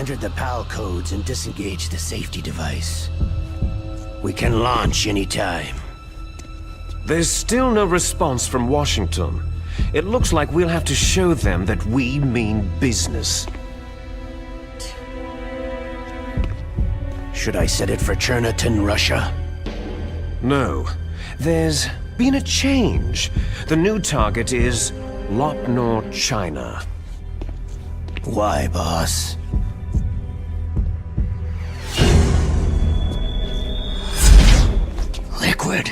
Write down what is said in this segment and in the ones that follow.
Enter the PAL codes and disengage the safety device. We can launch anytime. There's still no response from Washington. It looks like we'll have to show them that we mean business. Should I set it for Cherniton, Russia? No. There's been a change. The new target is Lopnor, China. Why, boss? Liquid.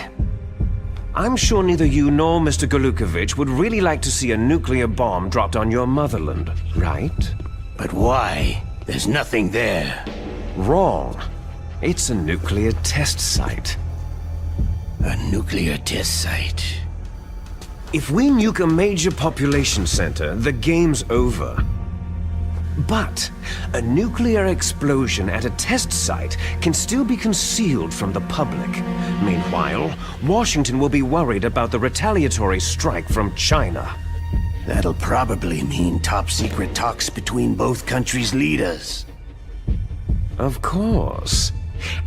I'm sure neither you nor Mr. Golukovich would really like to see a nuclear bomb dropped on your motherland, right? But why? There's nothing there. Wrong. It's a nuclear test site. A nuclear test site. If we nuke a major population center, the game's over. But a nuclear explosion at a test site can still be concealed from the public. Meanwhile, Washington will be worried about the retaliatory strike from China. That'll probably mean top-secret talks between both countries' leaders. Of course.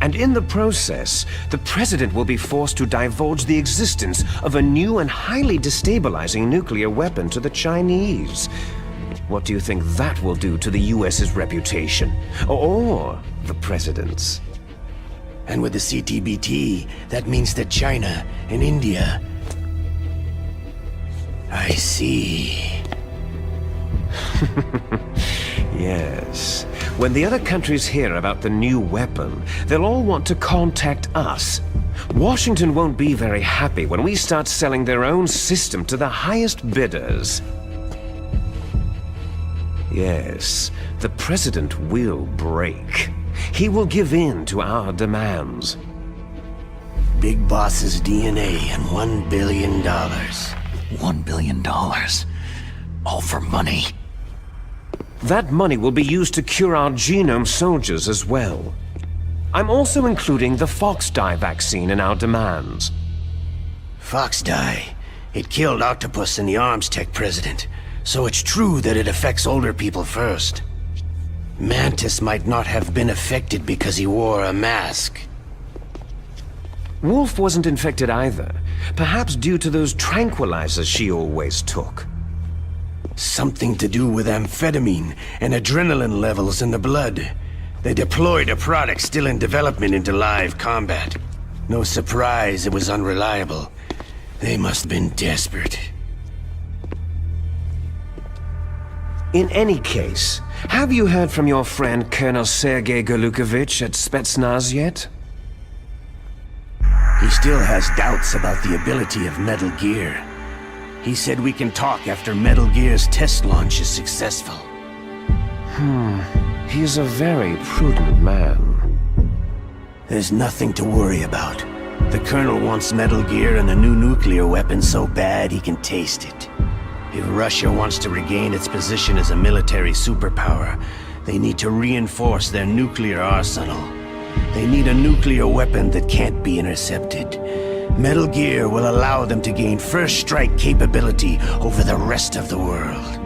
And in the process, the president will be forced to divulge the existence of a new and highly destabilizing nuclear weapon to the Chinese. What do you think that will do to the US's reputation? Or the president's? And with the CTBT, that means that China and India... I see. Yes. When the other countries hear about the new weapon, they'll all want to contact us. Washington won't be very happy when we start selling their own system to the highest bidders. Yes, the president will break. He will give in to our demands. Big Boss's DNA and $1 billion. $1 billion. All for money. That money will be used to cure our genome soldiers as well. I'm also including the FOXHOUND vaccine in our demands. FOXHOUND. It killed Octopus and the Arms Tech president. So it's true that it affects older people first. Mantis might not have been affected because he wore a mask. Wolf wasn't infected either. Perhaps due to those tranquilizers she always took. Something to do with amphetamine and adrenaline levels in the blood. They deployed a product still in development into live combat. No surprise it was unreliable. They must have been desperate. In any case, have you heard from your friend Colonel Sergei Golukovich at Spetsnaz yet? He still has doubts about the ability of Metal Gear. He said we can talk after Metal Gear's test launch is successful. He's a very prudent man. There's nothing to worry about. The Colonel wants Metal Gear and the new nuclear weapon so bad he can taste it. If Russia wants to regain its position as a military superpower, they need to reinforce their nuclear arsenal. They need a nuclear weapon that can't be intercepted. Metal Gear will allow them to gain first strike capability over the rest of the world.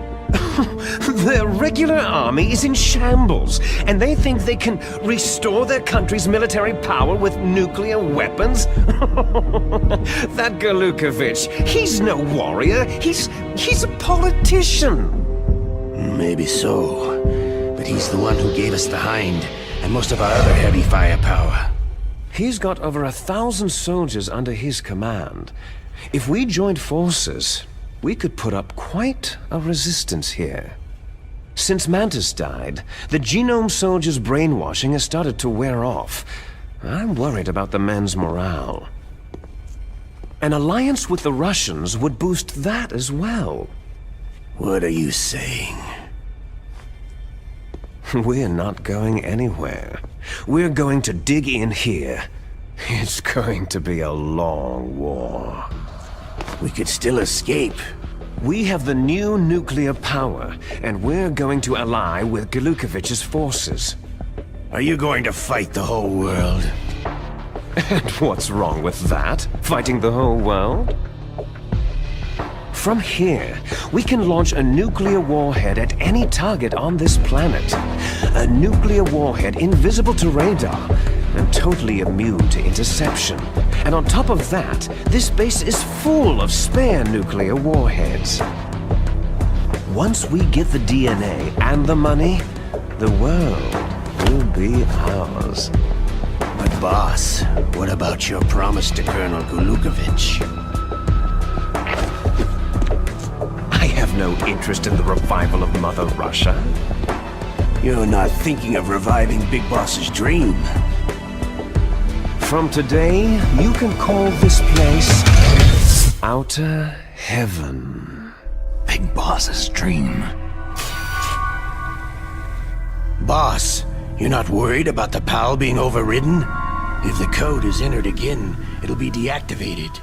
Their regular army is in shambles, and they think they can restore their country's military power with nuclear weapons? That Golukovich, he's no warrior, he's a politician. Maybe so, but he's the one who gave us the Hind and most of our other heavy firepower. He's got over 1,000 soldiers under his command. If we joined forces, we could put up quite a resistance here. Since Mantis died, the genome soldiers' brainwashing has started to wear off. I'm worried about the men's morale. An alliance with the Russians would boost that as well. What are you saying? We're not going anywhere. We're going to dig in here. It's going to be a long war. We could still escape. We have the new nuclear power, and we're going to ally with Golukovich's forces. Are you going to fight the whole world? And what's wrong with that? Fighting the whole world? From here, we can launch a nuclear warhead at any target on this planet. A nuclear warhead invisible to radar and totally immune to interception. And on top of that, this base is full of spare nuclear warheads. Once we get the DNA and the money, the world will be ours. But boss, what about your promise to Colonel Gulukovich? I have no interest in the revival of Mother Russia. You're not thinking of reviving Big Boss's dream. From today, you can call this place Outer Heaven. Big Boss's dream. Boss, you're not worried about the PAL being overridden? If the code is entered again, it'll be deactivated.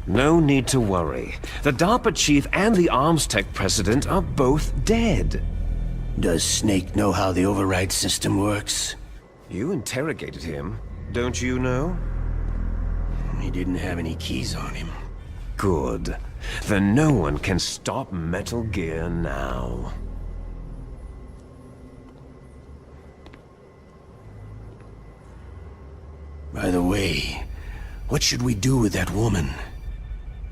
No need to worry. The DARPA chief and the arms tech president are both dead. Does Snake know how the override system works? You interrogated him, don't you know? He didn't have any keys on him. Good. Then no one can stop Metal Gear now. By the way, what should we do with that woman?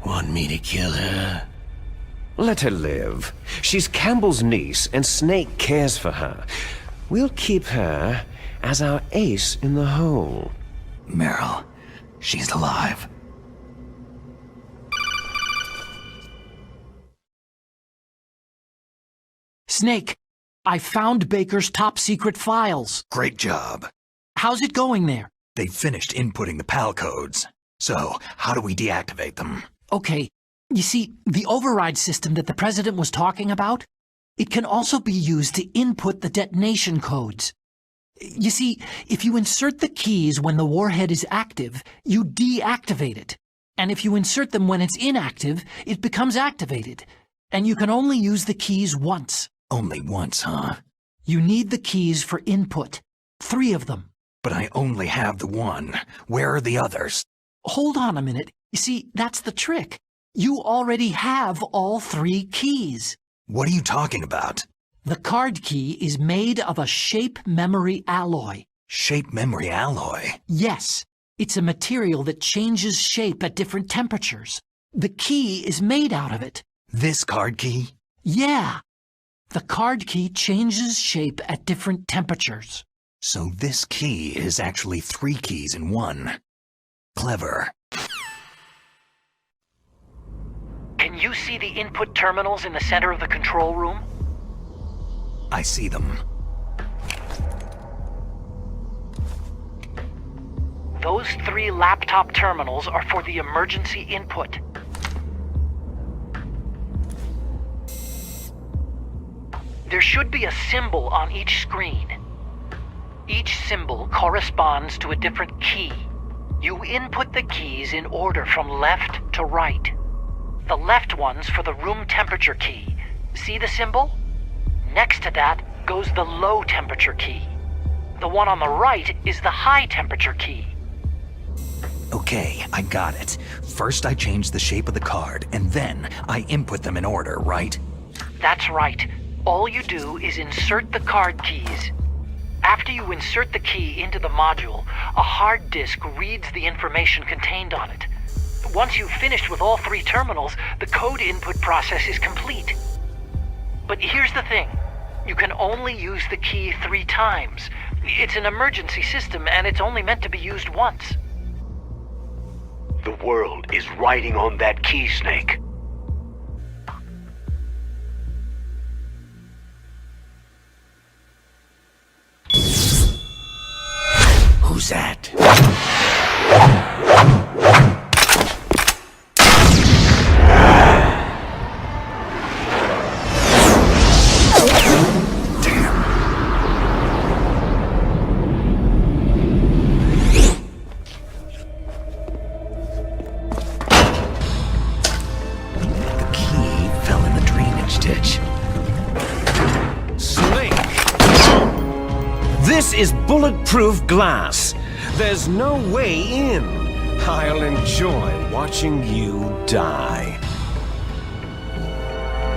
Want me to kill her? Let her live. She's Campbell's niece, and Snake cares for her. We'll keep her as our ace in the hole. Meryl, she's alive. Snake, I found Baker's top-secret files. Great job. How's it going there? They finished inputting the PAL codes. So, how do we deactivate them? Okay, you see, the override system that the President was talking about, it can also be used to input the detonation codes. You see, if you insert the keys when the warhead is active, you deactivate it. And if you insert them when it's inactive, it becomes activated. And you can only use the keys once. Only once, huh? You need the keys for input. 3 of them. But I only have the one. Where are the others? Hold on a minute. You see, that's the trick. You already have all 3 keys. What are you talking about? The card key is made of a shape memory alloy. Shape memory alloy? Yes. It's a material that changes shape at different temperatures. The key is made out of it. This card key? Yeah. The card key changes shape at different temperatures. So this key is actually 3 keys in one. Clever. Can you see the input terminals in the center of the control room? I see them. Those 3 laptop terminals are for the emergency input. There should be a symbol on each screen. Each symbol corresponds to a different key. You input the keys in order from left to right. The left one's for the room temperature key. See the symbol? Next to that goes the low temperature key. The one on the right is the high temperature key. Okay, I got it. First I change the shape of the card, and then I input them in order, right? That's right. All you do is insert the card keys. After you insert the key into the module, a hard disk reads the information contained on it. Once you've finished with all 3 terminals, the code input process is complete. But here's the thing. You can only use the key 3 times. It's an emergency system, and it's only meant to be used once. The world is riding on that key, Snake. Who's that? This is bulletproof glass. There's no way in. I'll enjoy watching you die.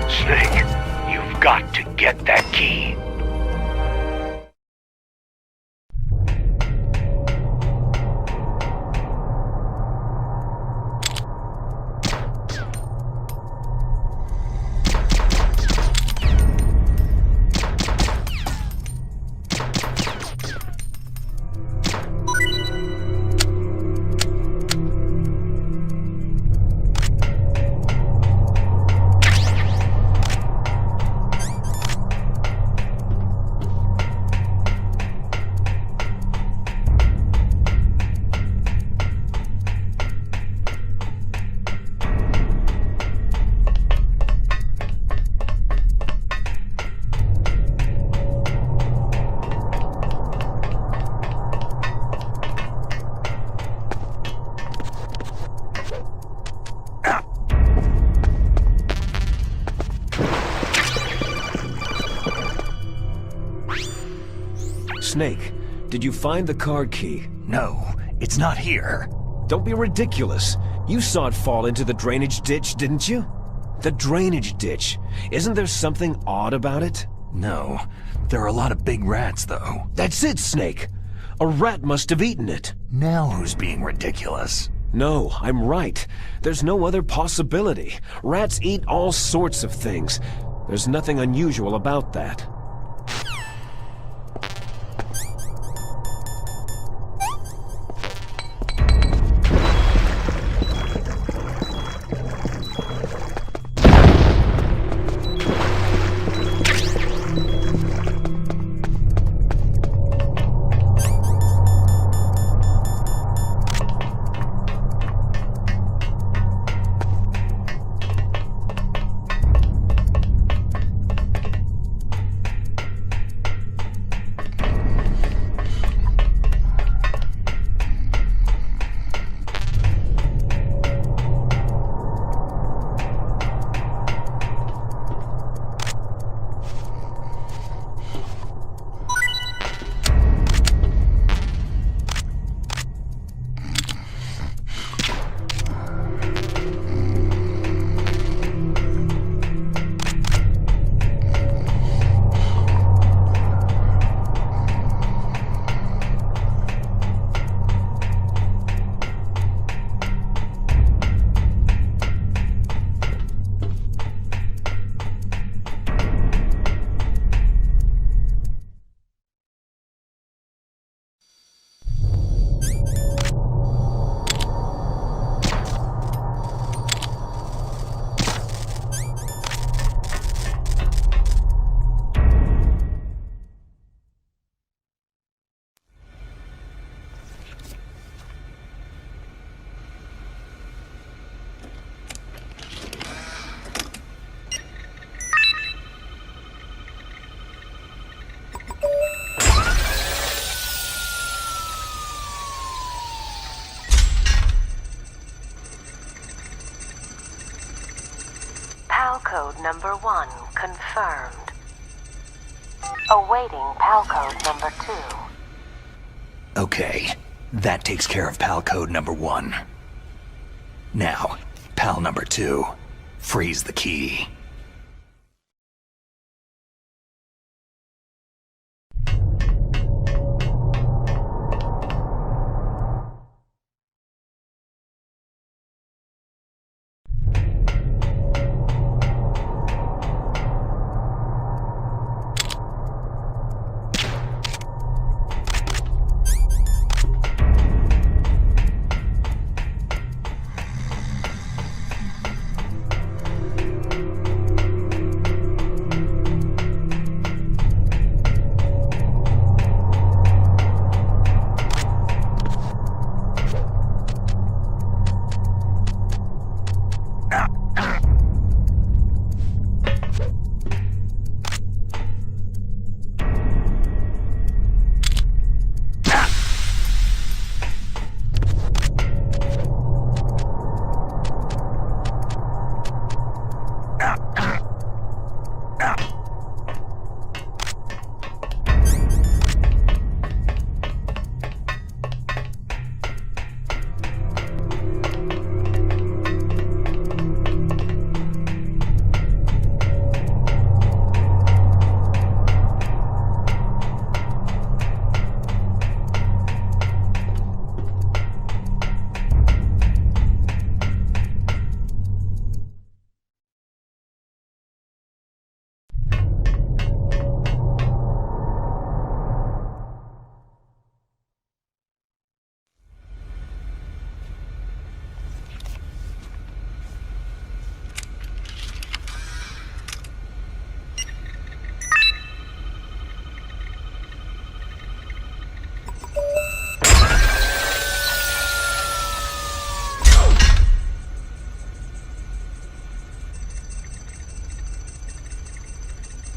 Snake, you've got to get that key. Snake, did you find the card key? No, it's not here. Don't be ridiculous. You saw it fall into the drainage ditch, didn't you? The drainage ditch. Isn't there something odd about it? No, there are a lot of big rats, though. That's it, Snake. A rat must have eaten it. Now who's being ridiculous? No, I'm right. There's no other possibility. Rats eat all sorts of things. There's nothing unusual about that. Code number 1 confirmed. Awaiting PAL code number 2. Okay, that takes care of PAL code number 1. Now, PAL number 2. Freeze the key.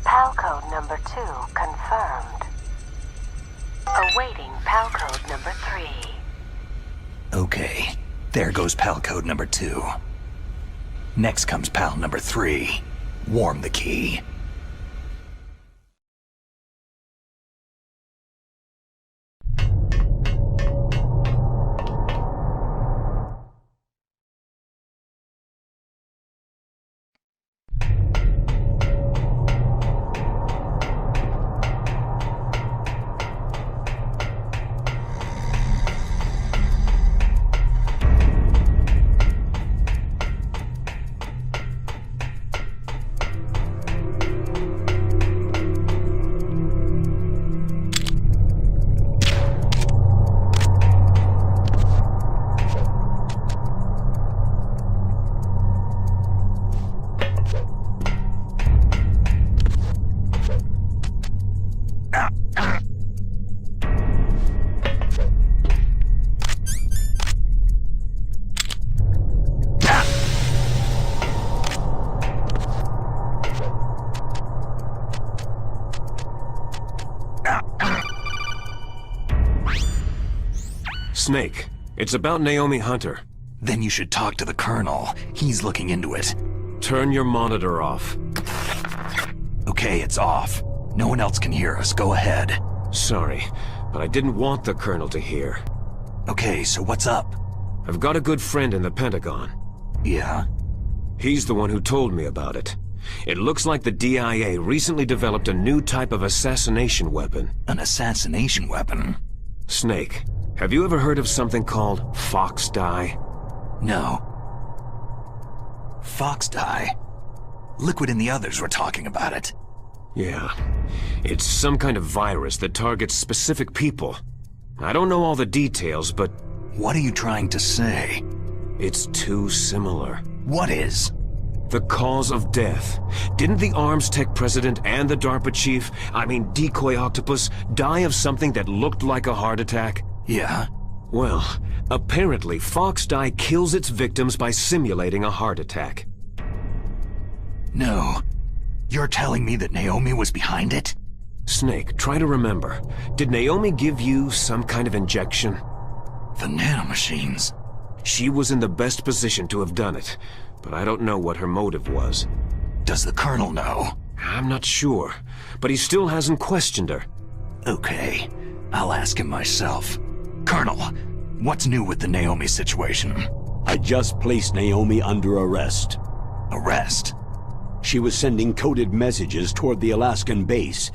PAL code number 2 confirmed. Awaiting PAL code number 3. Okay, there goes PAL code number 2. Next comes PAL number 3. Warm the key. Snake, it's about Naomi Hunter. Then you should talk to the Colonel. He's looking into it. Turn your monitor off. Okay, it's off. No one else can hear us. Go ahead. Sorry, but I didn't want the Colonel to hear. Okay, so what's up? I've got a good friend in the Pentagon. Yeah? He's the one who told me about it. It looks like the DIA recently developed a new type of assassination weapon. An assassination weapon? Snake, have you ever heard of something called Fox Die? No. Fox Die? Liquid and the others were talking about it. Yeah. It's some kind of virus that targets specific people. I don't know all the details, but... What are you trying to say? It's too similar. What is? The cause of death. Didn't the Arms Tech president and the DARPA chief, Decoy Octopus, die of something that looked like a heart attack? Yeah? Well, apparently Fox Die kills its victims by simulating a heart attack. No. You're telling me that Naomi was behind it? Snake, try to remember. Did Naomi give you some kind of injection? The nanomachines. She was in the best position to have done it, but I don't know what her motive was. Does the Colonel know? I'm not sure, but he still hasn't questioned her. Okay, I'll ask him myself. Colonel, what's new with the Naomi situation? I just placed Naomi under arrest. Arrest? She was sending coded messages toward the Alaskan base.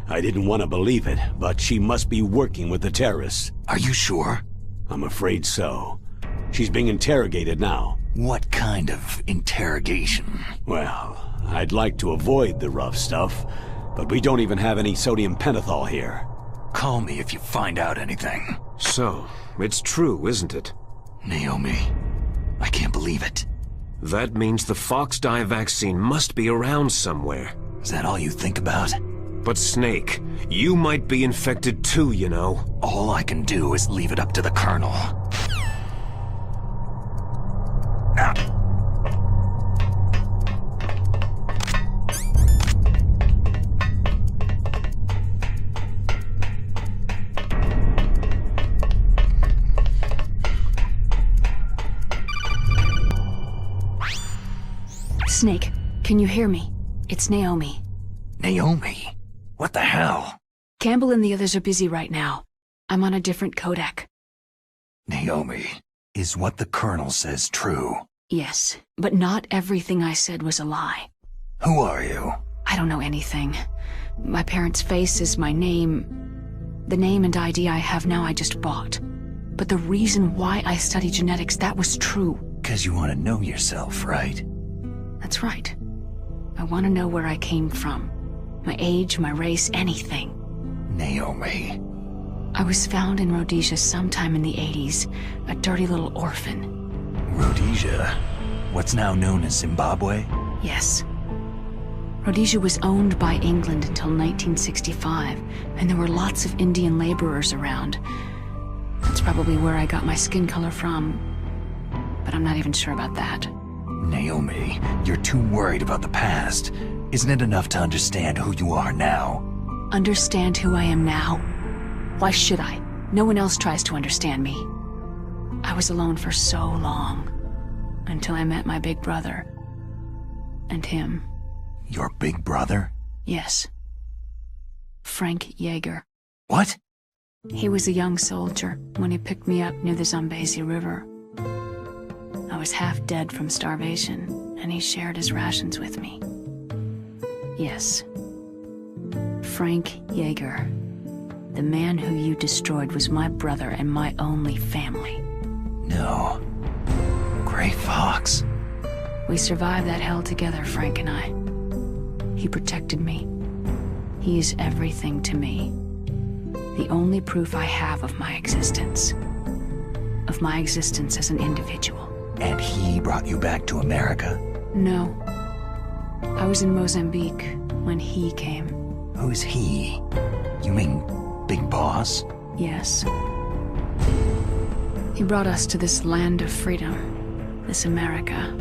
I didn't want to believe it, but she must be working with the terrorists. Are you sure? I'm afraid so. She's being interrogated now. What kind of interrogation? Well, I'd like to avoid the rough stuff, but we don't even have any sodium pentothal here. Call me if you find out anything. So, it's true, isn't it? Naomi, I can't believe it. That means the Fox Die vaccine must be around somewhere. Is that all you think about? But Snake, you might be infected too, you know. All I can do is leave it up to the Colonel. Ah. Snake, can you hear me? It's Naomi. Naomi? What the hell? Campbell and the others are busy right now. I'm on a different codec. Naomi, is what the Colonel says true? Yes, but not everything I said was a lie. Who are you? I don't know anything. My parents' face is my name. The name and ID I have now I just bought. But the reason why I study genetics, that was true. 'Cause you want to know yourself, right? That's right. I want to know where I came from. My age, my race, anything. Naomi. I was found in Rhodesia sometime in the 80s, a dirty little orphan. Rhodesia? What's now known as Zimbabwe? Yes. Rhodesia was owned by England until 1965, and there were lots of Indian laborers around. That's probably where I got my skin color from, but I'm not even sure about that. Naomi, you're too worried about the past. Isn't it enough to understand who you are now? Understand who I am now? Why should I? No one else tries to understand me. I was alone for so long, until I met my big brother. And him. Your big brother? Yes. Frank Yeager. What? He was a young soldier when he picked me up near the Zambezi River. I was half dead from starvation, and he shared his rations with me. Yes. Frank Yeager. The man who you destroyed was my brother and my only family. No. Gray Fox. We survived that hell together, Frank and I. He protected me. He is everything to me. The only proof I have of my existence. Of my existence as an individual. And he brought you back to America? No. I was in Mozambique when he came. Who's he? You mean Big Boss? Yes. He brought us to this land of freedom, this America.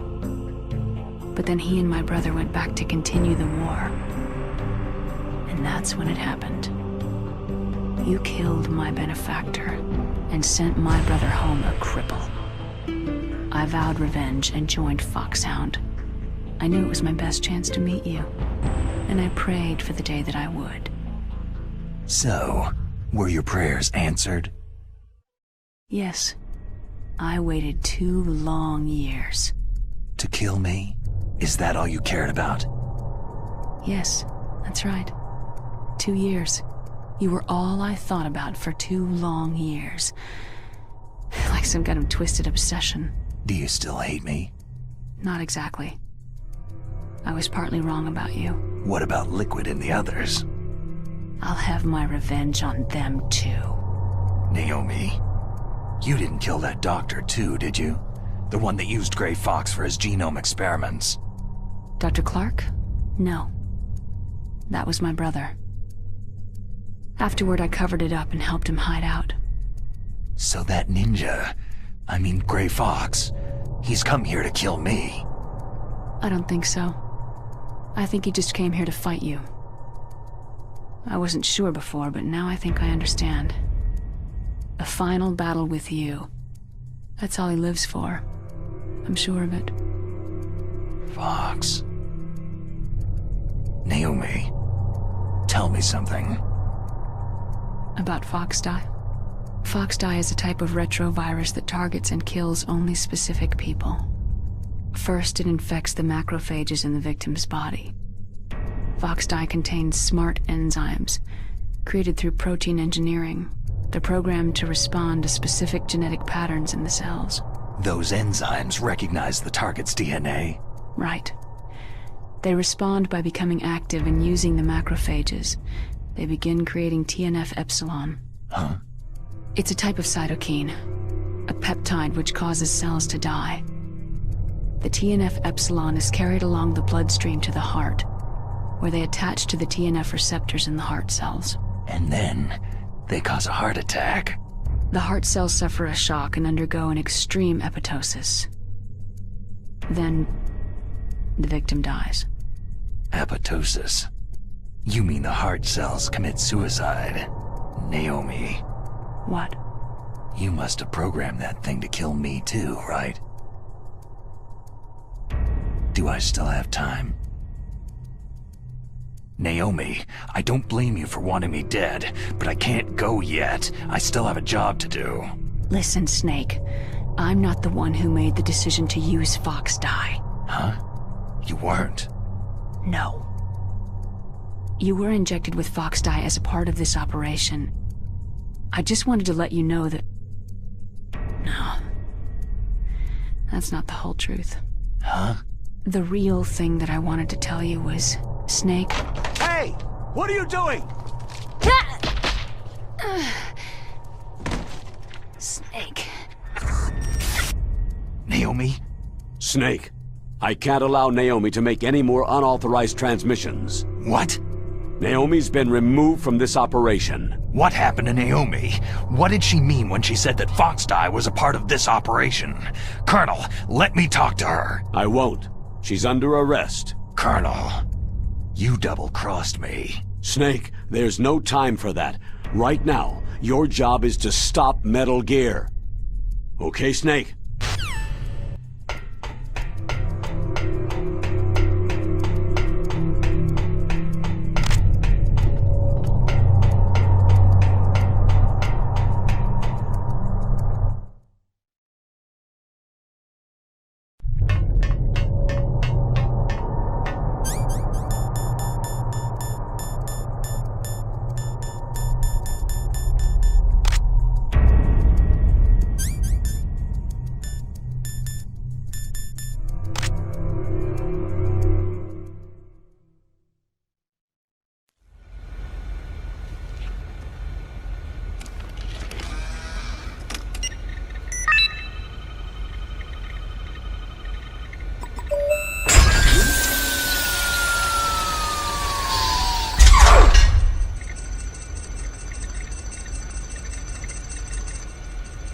But then he and my brother went back to continue the war. And that's when it happened. You killed my benefactor, and sent my brother home a cripple. I vowed revenge and joined FOXHOUND. I knew it was my best chance to meet you, and I prayed for the day that I would. So, were your prayers answered? Yes. I waited 2 long years. To kill me? Is that all you cared about? Yes, that's right. 2 years. You were all I thought about for 2 long years. Like some kind of twisted obsession. Do you still hate me? Not exactly. I was partly wrong about you. What about Liquid and the others? I'll have my revenge on them too. Naomi, you didn't kill that doctor too, did you? The one that used Gray Fox for his genome experiments. Dr. Clark? No. That was my brother. Afterward, I covered it up and helped him hide out. So that ninja, Gray Fox, he's come here to kill me. I don't think so. I think he just came here to fight you. I wasn't sure before, but now I think I understand. A final battle with you. That's all he lives for. I'm sure of it. Fox. Naomi, tell me something. About FOXDIE? FOXDIE is a type of retrovirus that targets and kills only specific people. First, it infects the macrophages in the victim's body. FOXDIE contains smart enzymes, created through protein engineering. They're programmed to respond to specific genetic patterns in the cells. Those enzymes recognize the target's DNA? Right. They respond by becoming active and using the macrophages. They begin creating TNF-epsilon. Huh? It's a type of cytokine, a peptide which causes cells to die. The TNF-epsilon is carried along the bloodstream to the heart, where they attach to the TNF receptors in the heart cells. And then, they cause a heart attack. The heart cells suffer a shock and undergo an extreme apoptosis. Then, the victim dies. Apoptosis? You mean the heart cells commit suicide? Naomi. What? You must have programmed that thing to kill me too, right? Do I still have time? Naomi, I don't blame you for wanting me dead, but I can't go yet. I still have a job to do. Listen, Snake. I'm not the one who made the decision to use FOXDIE. Huh? You weren't? No. You were injected with FOXDIE as a part of this operation. I just wanted to let you know that... No. That's not the whole truth. Huh? The real thing that I wanted to tell you was... Snake... Hey! What are you doing? Snake... Naomi? Snake, I can't allow Naomi to make any more unauthorized transmissions. What? Naomi's been removed from this operation. What happened to Naomi? What did she mean when she said that FOXDIE was a part of this operation? Colonel, let me talk to her. I won't. She's under arrest. Colonel, you double-crossed me. Snake, there's no time for that. Right now, your job is to stop Metal Gear. Okay, Snake?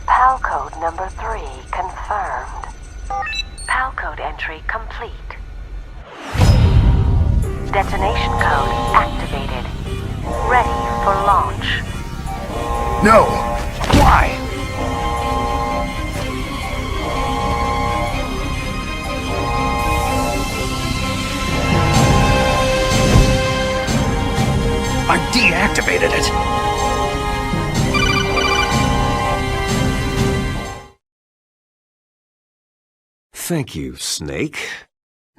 PAL code number 3 confirmed. PAL code entry complete. Detonation code activated. Ready for launch. No! Why? activated it. Thank you, Snake.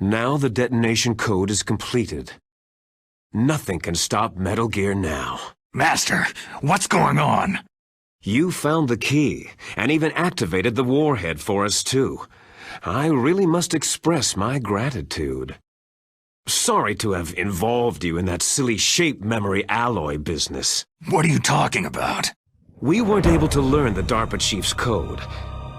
Now the detonation code is completed. Nothing can stop Metal Gear now. Master, what's going on? You found the key, and even activated the warhead for us too. I really must express my gratitude. Sorry to have involved you in that silly shape memory alloy business. What are you talking about? We weren't able to learn the DARPA chief's code.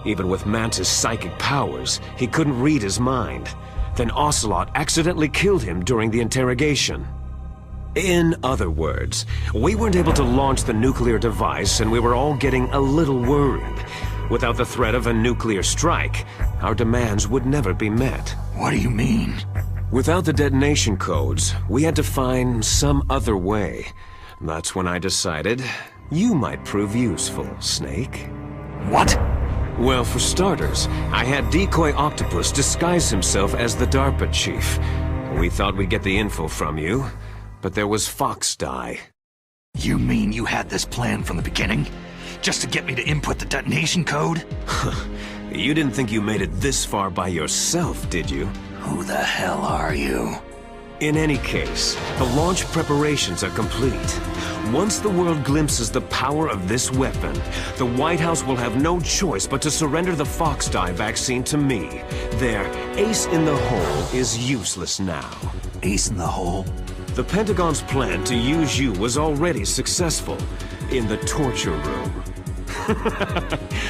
Even with Mantis' psychic powers, he couldn't read his mind. Then Ocelot accidentally killed him during the interrogation. In other words, we weren't able to launch the nuclear device, and we were all getting a little worried. Without the threat of a nuclear strike, our demands would never be met. What do you mean? Without the detonation codes, we had to find some other way. That's when I decided you might prove useful, Snake. What? Well, for starters, I had Decoy Octopus disguise himself as the DARPA chief. We thought we'd get the info from you, but there was FOXHOUND. You mean you had this plan from the beginning? Just to get me to input the detonation code? You didn't think you made it this far by yourself, did you? Who the hell are you? In any case, the launch preparations are complete. Once the world glimpses the power of this weapon, the White House will have no choice but to surrender the FOXHOUND vaccine to me. Their ace in the hole is useless now. Ace in the hole? The Pentagon's plan to use you was already successful in the torture room.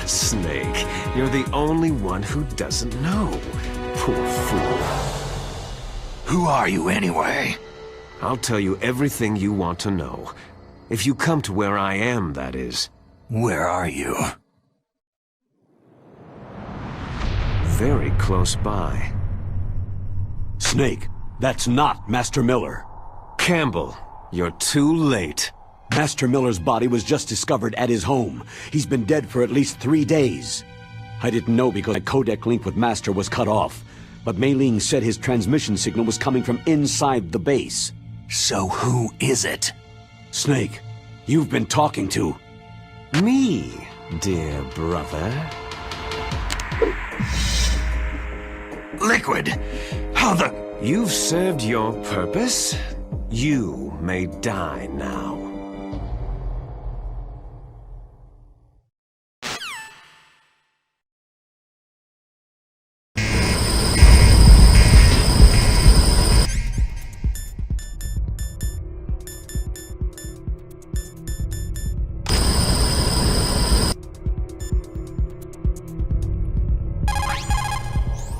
Snake, you're the only one who doesn't know. Poor fool. Who are you anyway? I'll tell you everything you want to know. If you come to where I am, that is. Where are you? Very close by. Snake, that's not Master Miller. Campbell, you're too late. Master Miller's body was just discovered at his home. He's been dead for at least 3 days. I didn't know because my codec link with Master was cut off. But Mei Ling said his transmission signal was coming from inside the base. So who is it? Snake, you've been talking to... Me, dear brother. Liquid! How the... You've served your purpose. You may die now.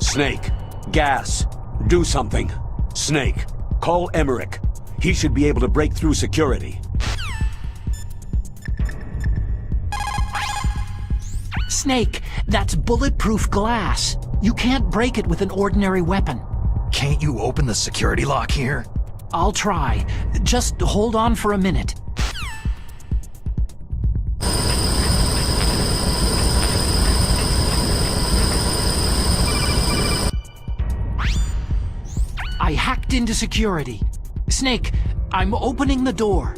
Snake, gas. Do something. Snake, call Emmerich. He should be able to break through security. Snake, that's bulletproof glass. You can't break it with an ordinary weapon. Can't you open the security lock here? I'll try. Just hold on for a minute. I hacked into security. Snake, I'm opening the door.